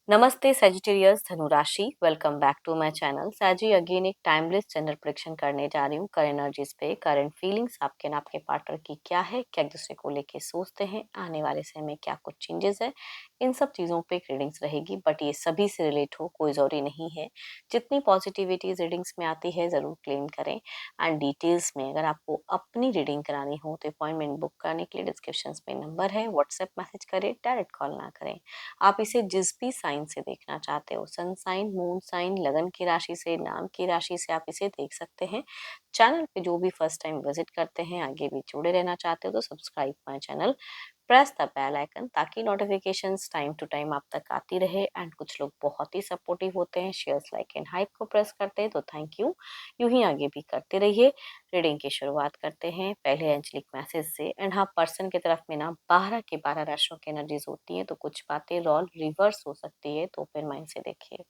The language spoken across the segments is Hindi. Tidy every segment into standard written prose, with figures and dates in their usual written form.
नमस्ते सेजिटेरियस धनुराशि, welcome back to my channel. साजी अगेन एक टाइमलेस जेंडर प्रेडिक्शन करने जा रही हूँ। करंट एनर्जीज पे, करंट फीलिंग्स आपके ना आपके पार्टनर की क्या है, क्या एक दूसरे को लेके सोचते हैं, आने वाले समय में क्या कुछ चेंजेस है, इन सब चीज़ों पे रीडिंग्स रहेगी। बट ये सभी से रिलेट हो कोई ज़रूरी नहीं है। जितनी पॉजिटिविटी रीडिंग्स में आती है ज़रूर क्लेम करें। एंड डिटेल्स में अगर आपको अपनी रीडिंग करानी हो तो अपॉइंटमेंट बुक करने के लिए डिस्क्रिप्शन में नंबर है, व्हाट्सएप मैसेज करें, डायरेक्ट कॉल ना करें। आप इसे जिस भी साइन से देखना चाहते हो, सन साइन, मून साइन, लगन की राशि से, नाम की राशि से आप इसे देख सकते हैं। चैनल पे जो भी फर्स्ट टाइम विजिट करते हैं, आगे भी जुड़े रहना चाहते हो तो subscribe my channel, press the bell icon ताकि नोटिफिकेशंस टाइम टू टाइम आप तक आती रहे। एंड कुछ लोग बहुत ही सपोर्टिव होते हैं, शेयर्स, लाइक एंड हाइप को प्रेस करते हैं, तो थैंक यू। यूं ही आगे भी करते रहिए। रीडिंग की शुरुआत करते हैं पहले एंजलिक मैसेज से। एंड हाँ, पर्सन की तरफ में ना 12 के 12 राशियों की एनर्जीज होती है, तो कुछ बातें रॉल रिवर्स हो सकती है, तो ओपन माइंड से देखिए।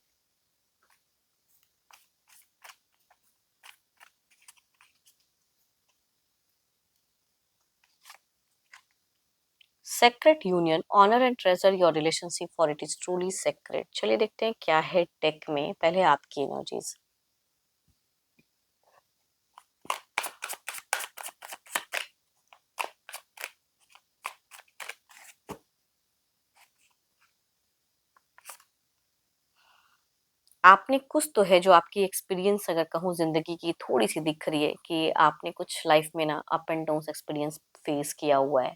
Sacred union, honour and treasure your relationship for it is truly sacred. चलिए देखते हैं क्या है टेक में। पहले आपकी एनर्जीज। आपने कुछ तो है जो आपकी एक्सपीरियंस अगर कहूँ ज़िंदगी की थोड़ी सी दिख रही है कि आपने कुछ लाइफ में ना up and down experience face किया हुआ है।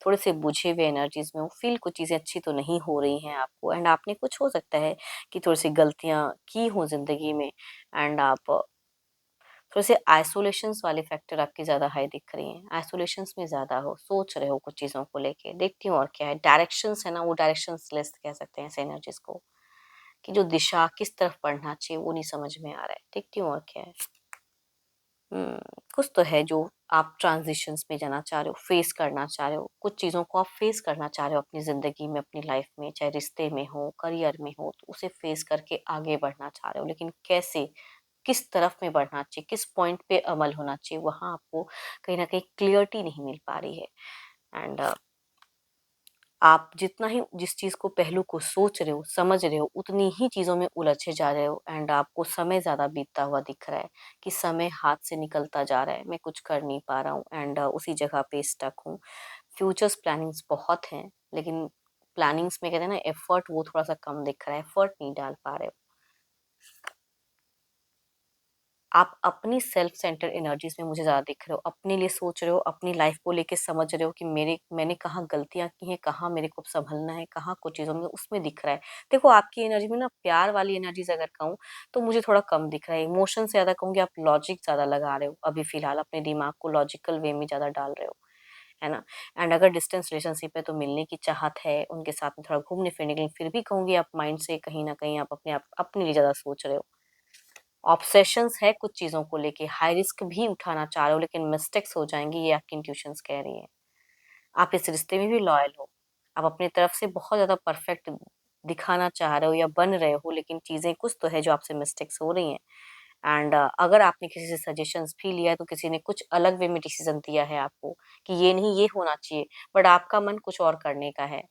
थोड़े से बुझे हुए एनर्जीज में हो, फील कुछ चीज़ें अच्छी तो नहीं हो रही हैं आपको। एंड आपने कुछ हो सकता है कि थोड़ी सी गलतियाँ की हो ज़िंदगी में। एंड आप थोड़े से आइसोलेशंस वाले फैक्टर आपके ज़्यादा हाई दिख रही हैं। आइसोलेशंस में ज़्यादा हो, सोच रहे हो कुछ चीज़ों को लेके। देखती हूँ और क्या है, डायरेक्शंस है ना, वो डायरेक्शंस लेस कह सकते हैं ऐसे एनर्जीज को, कि जो दिशा किस तरफ बढ़ना चाहिए वो नहीं समझ में आ रहा है। देखती हूँ और क्या है। हम्म, कुछ तो है जो आप ट्रांजिशंस में जाना चाह रहे हो, फेस करना चाह रहे हो। कुछ चीज़ों को आप फेस करना चाह रहे हो अपनी ज़िंदगी में, अपनी लाइफ में, चाहे रिश्ते में हो, करियर में हो, तो उसे फेस करके आगे बढ़ना चाह रहे हो। लेकिन कैसे, किस तरफ में बढ़ना चाहिए, किस पॉइंट पे अमल होना चाहिए, वहाँ आपको कहीं ना कहीं क्लियरिटी नहीं मिल पा रही है। एंड आप जितना ही जिस चीज़ को, पहलू को सोच रहे हो, समझ रहे हो, उतनी ही चीज़ों में उलझे जा रहे हो। एंड आपको समय ज़्यादा बीतता हुआ दिख रहा है कि समय हाथ से निकलता जा रहा है, मैं कुछ कर नहीं पा रहा हूँ। एंड उसी जगह पे स्टक हूँ। फ्यूचर्स प्लानिंग्स बहुत हैं, लेकिन प्लानिंग्स में कहते हैं ना एफर्ट, वो थोड़ा सा कम दिख रहा है, एफर्ट नहीं डाल पा रहे हो। आप अपनी सेल्फ सेंटर एनर्जीज में मुझे ज़्यादा दिख रहे हो, अपने लिए सोच रहे हो, अपनी लाइफ को लेके समझ रहे हो कि मैंने कहाँ गलतियाँ की हैं, कहाँ मेरे को संभलना है, कहाँ कुछ चीज़ों में, उसमें दिख रहा है। देखो आपकी एनर्जी में ना प्यार वाली एनर्जीज अगर कहूँ तो मुझे थोड़ा कम दिख रहा है। इमोशन से ज़्यादा कहूँगी, आप लॉजिक ज़्यादा लगा रहे हो अभी फिलहाल, अपने दिमाग को लॉजिकल वे में ज़्यादा डाल रहे हो, है ना। एंड अगर डिस्टेंस रिलेशनशिप है तो मिलने की चाहत है, उनके साथ में थोड़ा घूमने फिरने के लिए, फिर भी कहूँगी आप माइंड से कहीं ना कहीं आप अपने लिए ज़्यादा सोच रहे हो। ऑब्सेशंस है कुछ चीज़ों को लेके, हाई रिस्क भी उठाना चाह रहे हो, लेकिन मिस्टेक्स हो जाएँगी, ये आपकी इंट्यूशंस कह रही है। आप इस रिश्ते में भी लॉयल हो। आप अपनी तरफ से बहुत ज़्यादा परफेक्ट दिखाना चाह रहे हो या बन रहे हो, लेकिन चीज़ें कुछ तो है जो आपसे मिस्टेक्स हो रही हैं। एंड अगर आपने किसी से सजेशंस भी लिया है तो किसी ने कुछ अलग वे में डिसीज़न दिया है आपको कि ये नहीं, ये होना चाहिए, बट आपका मन कुछ और करने का है।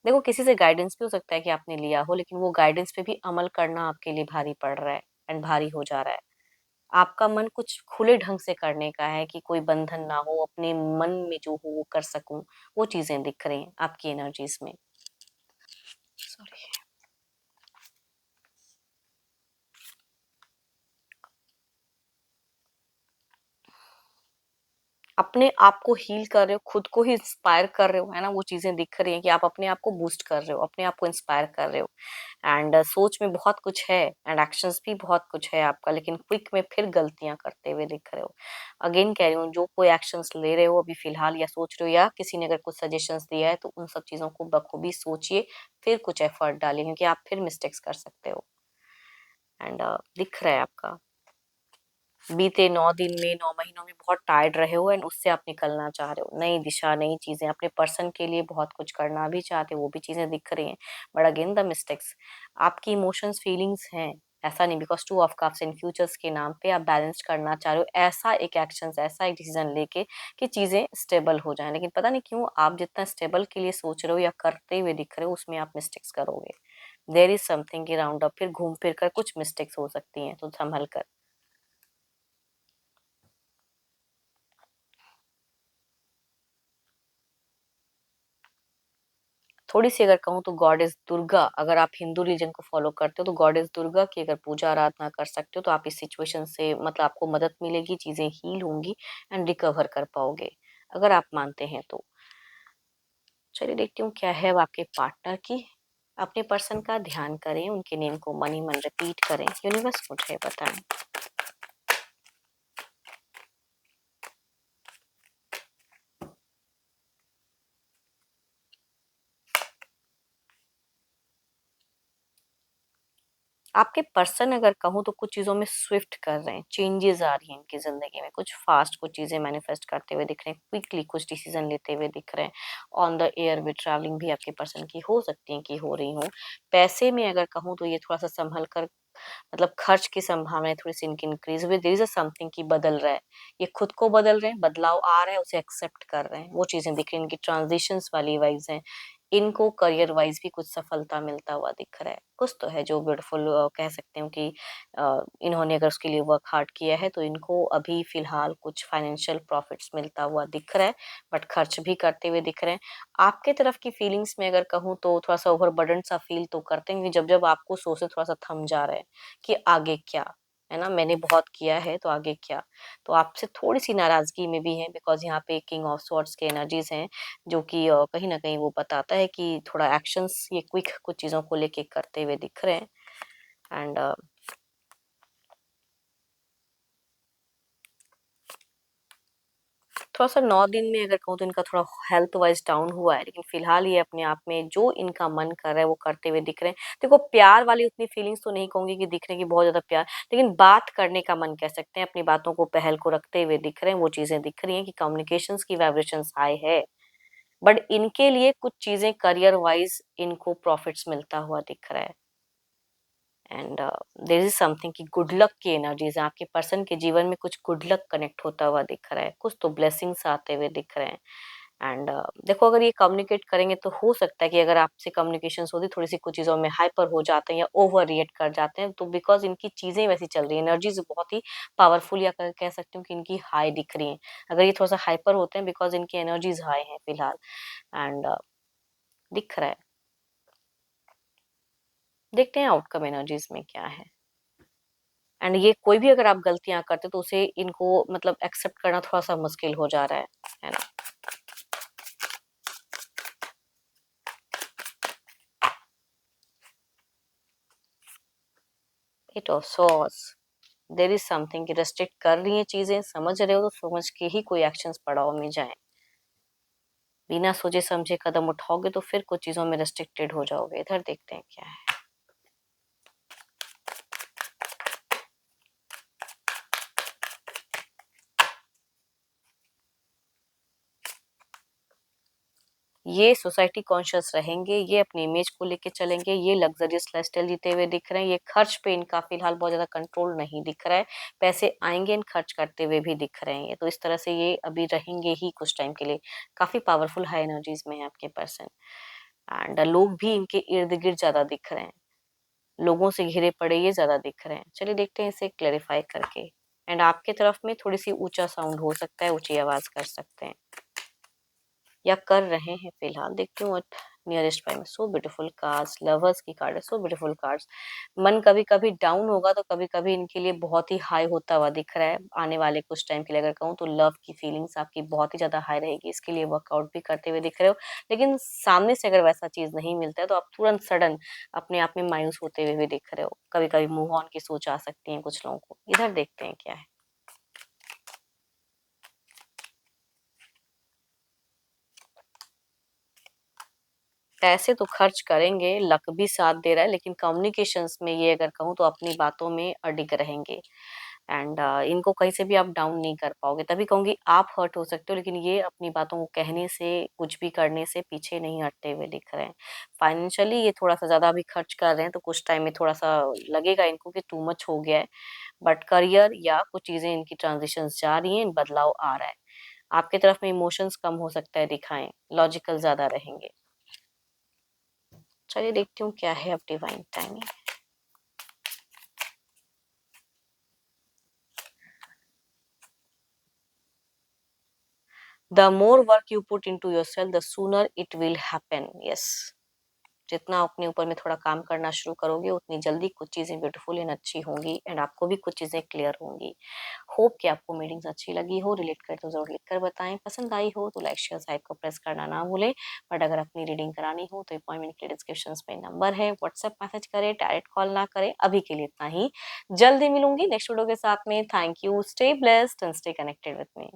देखो किसी से गाइडेंस भी हो सकता है कि आपने लिया हो, लेकिन वो गाइडेंस पे भी अमल करना आपके लिए भारी पड़ रहा है एंड भारी हो जा रहा है। आपका मन कुछ खुले ढंग से करने का है कि कोई बंधन ना हो, अपने मन में जो हो वो कर सकूं, वो चीजें दिख रही हैं आपकी एनर्जीज में। सॉरी। अपने आप को हील कर रहे हो, खुद को ही इंस्पायर कर रहे हो, है ना, वो चीजें दिख रही हैं कि आप अपने आप को बूस्ट कर रहे हो, अपने आप को इंस्पायर कर रहे हो। एंड सोच में बहुत कुछ है एंड एक्शंस भी बहुत कुछ है आपका, लेकिन क्विक में फिर गलतियां करते हुए दिख रहे हो। अगेन कह रही हूँ, जो कोई एक्शंस ले रहे हो अभी फिलहाल, या सोच रहे हो, या किसी ने अगर कुछ सजेशंस दिया है, तो उन सब चीजों को बखूबी सोचिए, फिर कुछ एफर्ट डालिए, क्योंकि आप फिर मिस्टेक्स कर सकते हो। एंड दिख रहा है आपका बीते 9 दिन में, 9 महीनों में बहुत टायर्ड रहे हो, एंड उससे आप निकलना चाह रहे हो। नई दिशा, नई चीजें, अपने पर्सन के लिए बहुत कुछ करना भी चाहते हो, वो भी चीजें दिख रही हैं। बट अगेन द मिस्टेक्स, आपकी इमोशंस, फीलिंग्स हैं, ऐसा नहीं because two of cups in futures के नाम पे आप बैलेंस करना चाह रहे हो, ऐसा एक एक्शन, ऐसा एक डिसीजन लेके कि चीज़ें स्टेबल हो जाएं, लेकिन पता नहीं क्यों आप जितना स्टेबल के लिए सोच रहे हो या करते हुए दिख रहे हो उसमें आप मिस्टेक्स करोगे। देयर इज समथिंग की राउंड अप, फिर घूम फिर कर कुछ मिस्टेक्स हो सकती हैं, तो संभल कर। थोड़ी सी अगर कहूँ तो गॉडेस दुर्गा, अगर आप हिंदू रिलीजन को फॉलो करते हो तो गॉडेस दुर्गा की अगर पूजा आराधना कर सकते हो तो आप इस सिचुएशन से मतलब आपको मदद मिलेगी, चीजें हील होंगी एंड रिकवर कर पाओगे, अगर आप मानते हैं तो। चलिए देखती हूँ क्या है अब आपके पार्टनर की। अपने पर्सन का ध्यान करें, उनके नेम को मन ही मन रिपीट करें, यूनिवर्स मुझे बताएं। आपके पर्सन अगर कहूँ तो कुछ चीज़ों में स्विफ्ट कर रहे हैं, चेंजेस आ रही हैं इनकी ज़िंदगी में, कुछ फास्ट कुछ चीज़ें मैनिफेस्ट करते हुए दिख रहे हैं, क्विकली कुछ डिसीजन लेते हुए दिख रहे हैं। ऑन द एयर में ट्रैवलिंग भी आपके पर्सन की हो सकती है कि हो रही हो। पैसे में अगर कहूँ तो ये थोड़ा सा संभल कर, मतलब खर्च की संभावनाएं थोड़ी सी इनकी इंक्रीज हुई, देयर इज अ समथिंग की बदल रहा है, ये खुद को बदल रहे हैं, बदलाव आ रहा है उसे एक्सेप्ट कर रहे हैं, वो चीजें दिख रही हैं, इनकी ट्रांजिशंस वाली वाइब्स हैं। इनको करियर वाइज भी कुछ सफलता मिलता हुआ दिख रहा है, कुछ तो है जो ब्यूटीफुल कह सकते हो कि इन्होंने अगर उसके लिए वर्क हार्ड किया है तो इनको अभी फिलहाल कुछ फाइनेंशियल प्रॉफिट्स मिलता हुआ दिख रहा है, बट खर्च भी करते हुए दिख रहे हैं। आपके तरफ की फीलिंग्स में अगर कहूँ तो थोड़ा सा ओवरबर्डन सा फील तो करते हैं, क्योंकि जब जब आपको सोचे थोड़ा सा थम जा रहा है कि आगे क्या, है ना, मैंने बहुत किया है तो आगे क्या। तो आपसे थोड़ी सी नाराजगी में भी है बिकॉज यहाँ पे किंग ऑफ स्वॉर्ड्स के एनर्जीज हैं, जो कि कहीं ना कहीं वो बताता है कि थोड़ा एक्शंस ये क्विक कुछ चीजों को लेके करते हुए दिख रहे हैं। एंड थोड़ा सा 9 दिन में अगर कहूँ तो इनका थोड़ा हेल्थ वाइज डाउन हुआ है, लेकिन फिलहाल ये अपने आप में जो इनका मन कर रहा है वो करते हुए दिख रहे हैं। देखो प्यार वाली उतनी फीलिंग्स तो नहीं कहूंगी कि दिख रहे हैं कि बहुत ज्यादा प्यार, लेकिन बात करने का मन कह सकते हैं, अपनी बातों को पहल को रखते हुए दिख रहे हैं, वो चीजें दिख रही हैं कि कम्युनिकेशंस की वाइब्रेशंस हाई है। बट इनके लिए कुछ चीजें करियर वाइज इनको प्रॉफिट्स मिलता हुआ दिख रहा है। एंड देयर इज समथिंग कि गुड लक की एनर्जीज है, आपके पर्सन के जीवन में कुछ गुड लक कनेक्ट होता हुआ दिख रहा है, कुछ तो ब्लेसिंग्स आते हुए दिख रहे हैं। एंड देखो अगर ये कम्युनिकेट करेंगे तो हो सकता है कि अगर आपसे कम्युनिकेशन होती थोड़ी सी कुछ चीज़ों में हाइपर हो जाते हैं या ओवर रिएक्ट कर जाते हैं, तो बिकॉज इनकी चीज़ें वैसी चल रही है, एनर्जीज बहुत ही पावरफुल, या कह सकती हूँ कि इनकी हाई दिख रही हैं। अगर ये थोड़ा सा हाइपर होते हैं बिकॉज इनकी एनर्जीज हाई हैं फिलहाल। एंड दिख रहा है, देखते हैं आउटकम एनर्जीज में क्या है। एंड ये कोई भी अगर आप गलतियां करते तो उसे इनको मतलब एक्सेप्ट करना थोड़ा सा मुश्किल हो जा रहा है ना। It of sorts, there is something कि रेस्ट्रिक्ट कर रही है चीजें, समझ रहे हो तो समझ के ही कोई एक्शंस पड़ाव में जाएं, बिना सोचे समझे कदम उठाओगे तो फिर कुछ चीजों में रेस्ट्रिक्टेड हो जाओगे। इधर देखते हैं क्या है। ये सोसाइटी कॉन्शियस रहेंगे, ये अपनी इमेज को लेके चलेंगे, ये लग्जरियस लाइफस्टाइल जीते हुए दिख रहे हैं, ये खर्च पे इनका फिलहाल बहुत ज्यादा कंट्रोल नहीं दिख रहा है, पैसे आएंगे इन खर्च करते हुए भी दिख रहे हैं ये, तो इस तरह से ये अभी रहेंगे ही कुछ टाइम के लिए। काफी पावरफुल हाई एनर्जीज में है आपके पर्सन। एंड लोग भी इनके इर्द गिर्द ज्यादा दिख रहे हैं, लोगों से घिरे पड़े ये ज्यादा दिख रहे हैं। चलिए देखते हैं इसे क्लेरिफाई करके। एंड आपके तरफ में थोड़ी सी ऊंचा साउंड हो सकता है, ऊंची आवाज कर सकते हैं या कर रहे हैं फिलहाल। देखती हूँ नियरेस्ट बाय में। सो ब्यूटीफुल कार्ड्स, लवर्स की कार्ड है, सो ब्यूटीफुल कार्ड्स। मन कभी कभी डाउन होगा तो कभी कभी इनके लिए बहुत ही हाई होता हुआ दिख रहा है। आने वाले कुछ टाइम के लिए अगर कहूँ तो लव की फीलिंग्स आपकी बहुत ही ज्यादा हाई रहेगी, इसके लिए वर्कआउट भी करते हुए दिख रहे हो, लेकिन सामने से अगर वैसा चीज नहीं मिलता है तो आप तुरंत सडन अपने आप में मायूस होते हुए भी दिख रहे हो। कभी कभी मूव ऑन की सोच आ सकती है कुछ लोगों को। इधर देखते हैं क्या है। पैसे तो खर्च करेंगे, लक भी साथ दे रहा है, लेकिन कम्युनिकेशंस में ये अगर कहूँ तो अपनी बातों में अडिग रहेंगे। एंड इनको कहीं से भी आप डाउन नहीं कर पाओगे। तभी कहूँगी आप हर्ट हो सकते हो, लेकिन ये अपनी बातों को कहने से, कुछ भी करने से पीछे नहीं हटते हुए दिख रहे हैं। फाइनेंशियली ये थोड़ा-सा ज़्यादा अभी खर्च कर रहे हैं, तो कुछ टाइम में थोड़ा-सा लगेगा इनको कि टू मच हो गया है। बट करियर या कुछ चीज़ें इनकी ट्रांज़िशंस जा रही हैं, बदलाव आ रहा है। आपकी तरफ में इमोशंस कम हो सकता है दिखाएँ, लॉजिकल ज़्यादा रहेंगे। चलिए देखती हूँ क्या है अब divine timing. The more work you put into yourself, the sooner it will happen. Yes. जितना अपने ऊपर में थोड़ा काम करना शुरू करोगे, उतनी जल्दी कुछ चीज़ें ब्यूटीफुल एंड अच्छी होंगी एंड आपको भी कुछ चीज़ें क्लियर होंगी। होप कि आपको मीटिंग्स अच्छी लगी हो, रिलेट करे तो ज़रूर लिख कर बताएँ। पसंद आई हो तो लाइक, शेयर, साइड को प्रेस करना ना भूलें। बट अगर अपनी रीडिंग करानी हो तो अपॉइंटमेंट के लिए डिस्क्रिप्शंस में नंबर है, व्हाट्सएप मैसेज करें, डायरेक्ट कॉल ना करें। अभी के लिए इतना ही। जल्दी मिलूँगी नेक्स्ट वीडियो के साथ में। Thank you, stay blessed and stay connected with me.